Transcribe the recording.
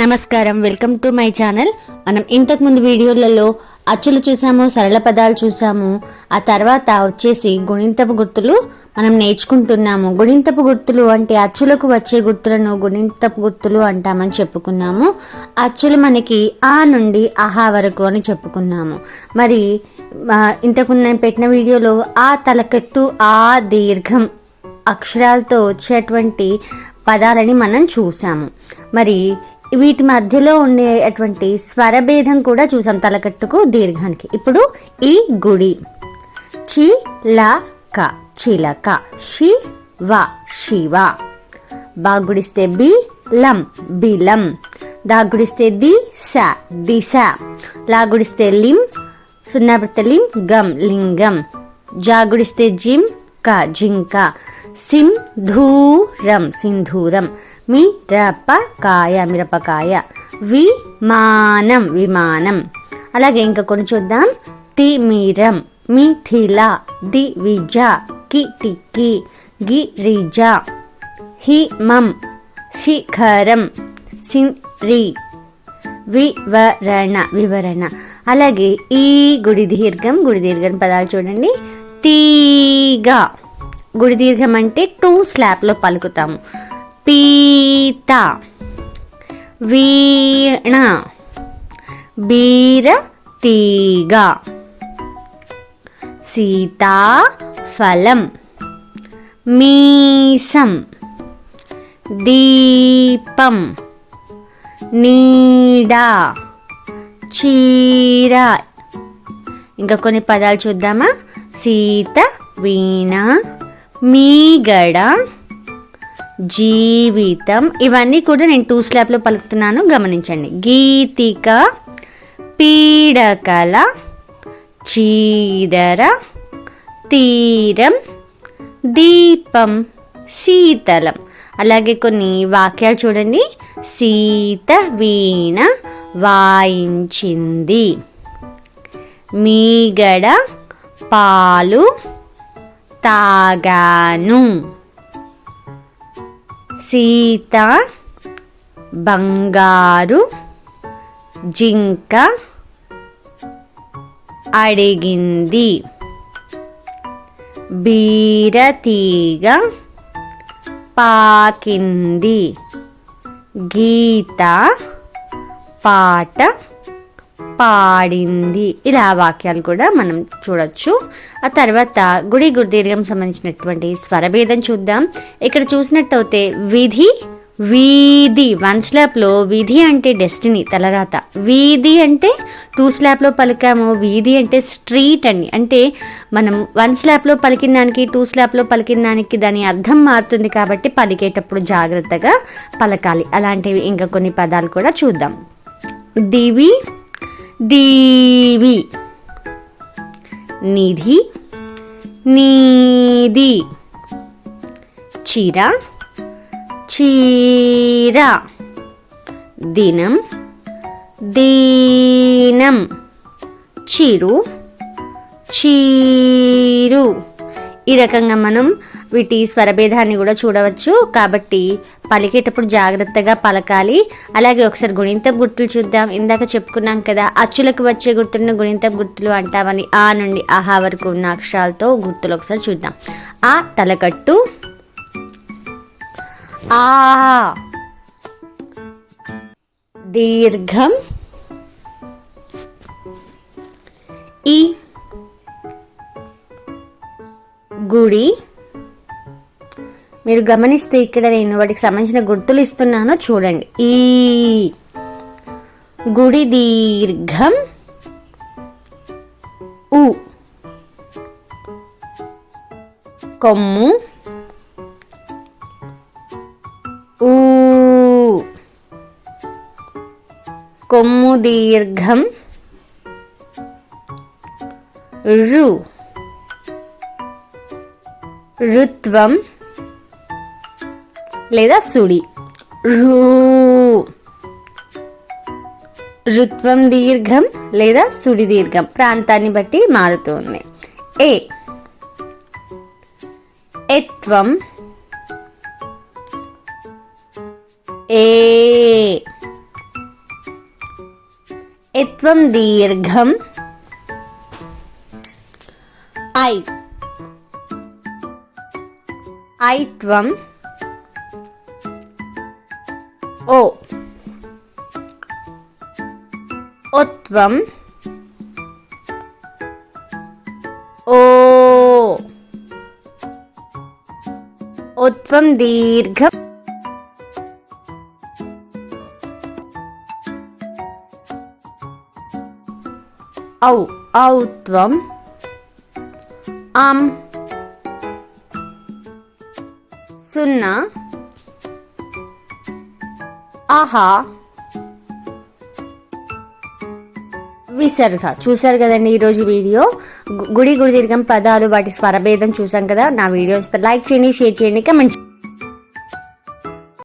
నమస్కారం, welcome to my channel. మనం ఇంతకు ముందు వీడియోలలో అచ్చులు చూసాము, సరళ పదాలు చూసాము. ఆ తర్వాత వచ్చేసి గుణింతపు గుర్తులు మనం నేర్చుకుంటున్నాము. గుణింతపు గుర్తులు అంటే అచ్చులకు వచ్చే గుర్తులను గుణింతపు గుర్తులు అంటామని చెప్పుకున్నాము. అచ్చులు మనకి ఆ నుండి ఆహా వరకు అని చెప్పుకున్నాము. మరి ఇంతకుముందు నేను పెట్టిన వీడియోలో ఆ తలకెత్తు, ఆ దీర్ఘం అక్షరాలతో వచ్చేటువంటి పదాలని మనం చూసాము. మరి వీటి మధ్యలో ఉండేటువంటి స్వరభేదం కూడా చూసాం, తలకట్టుకు దీర్ఘానికి. ఇప్పుడు ఈ గుడి, చిలక చిలక, శివ శివ, బాగుడిస్తే బిలం బిలం, దాగుడిస్తే దిశ దిశ, లాగుడిస్తే లిం, సున్నాపడితే లిం గం లింగం, జాగుడిస్తే జింక జింక, సింధూరం సింధూరం, మిరపకాయ మిరపకాయ, విమానం విమానం. అలాగే ఇంకా కొన్ని చూద్దాం. తిమిరం, మిథిల, దివిజ, కిటికీ, గిరిజ, హిమం, శిఖరం, సిరి, వివరణ వివరణ. అలాగే ఈ గుడి దీర్ఘం పదాలు చూడండి. తీగ, గుడి దీర్ఘం అంటే 2 స్లాప్లో పలుకుతాము. పీత, వీణ, బీర తీగ, సీతాఫలం, మీసం, దీపం, నీడ, చీర. ఇంకా కొన్ని పదాలు చూద్దామా. సీత, వీణ, మీగడ, జీవితం. ఇవన్నీ కూడా నేను 2 స్లాప్లో పలుకుతున్నాను, గమనించండి. గీతిక, పీడకల, చీదర, తీరం, దీపం, శీతలం. అలాగే కొన్ని వాక్యాలు చూడండి. సీత వీణ వాయించింది, మీగడ పాలు తాగాను, సీత బంగారు జింక అడిగింది, బీరతీగ పాకింది, గీత పాట పాడింది. ఇలా వాక్యాలు కూడా మనం చూడొచ్చు. ఆ తర్వాత గుడి దీర్ఘం సంబంధించినటువంటి స్వరభేదం చూద్దాం. ఇక్కడ చూసినట్టయితే విధి, వీధి 1 స్లాప్లో, విధి అంటే డెస్టినీ తలరాత, వీధి అంటే 2 స్లాప్లో పలికాము. వీధి అంటే స్ట్రీట్ అని, అంటే మనం 1 స్లాప్లో పలికిన దానికి 2 స్లాప్లో పలికిన దానికి దాని అర్థం మారుతుంది కాబట్టి పలికేటప్పుడు జాగ్రత్తగా పలకాలి. అలాంటివి ఇంకా కొన్ని పదాలు కూడా చూద్దాం. దివి, దీవి, నిధి, నీది, చిర, చీర, దినం, దీనం, చిరు, చీరు. ఈ రకంగా మనం వీటి స్వరభేదాన్ని కూడా చూడవచ్చు. కాబట్టి పలికేటప్పుడు జాగ్రత్తగా పలకాలి. అలాగే ఒకసారి గుణింతపు గుర్తులు చూద్దాం. ఇందాక చెప్పుకున్నాం కదా, అచ్చులకు వచ్చే గుర్తులను గుణింతపు గుర్తులు అంటామని. ఆ నుండి ఆహా వరకు ఉన్న అక్షరాలతో గుర్తులు ఒకసారి చూద్దాం. ఆ తలకట్టు, ఆ దీర్ఘం, ఈ గుడి. మీరు గమనిస్తే ఇక్కడ నేను వాటికి సంబంధించిన గుర్తులు ఇస్తున్నాను, చూడండి. ఈ గుడి దీర్ఘం, ఉ, కొమ్ము, ఊ, కొమ్ము దీర్ఘం, రు, ఋత్వం లేదా సుడి, రు, ఋత్వం దీర్ఘం లేదా సుడి దీర్ఘం ప్రాంతాన్ని బట్టి మారుతుంది. ఏ, ఎత్వం, ఏ, ఇత్వం దీర్ఘం ఐ ఐత్వం ఓ ఉత్వం ఓ ఉత్వం దీర్ఘం ఔ ఔత్వం ఆం సున్నా ఆహా విసర్గ. చూసారు కదండి ఈరోజు వీడియో. గుడి దీర్ఘం పదాలు వాటి స్వరభేదం చూసాం కదా. నా వీడియోస్ లైక్ చేయండి, షేర్ చేయండి, కమెంట్ చేయండి.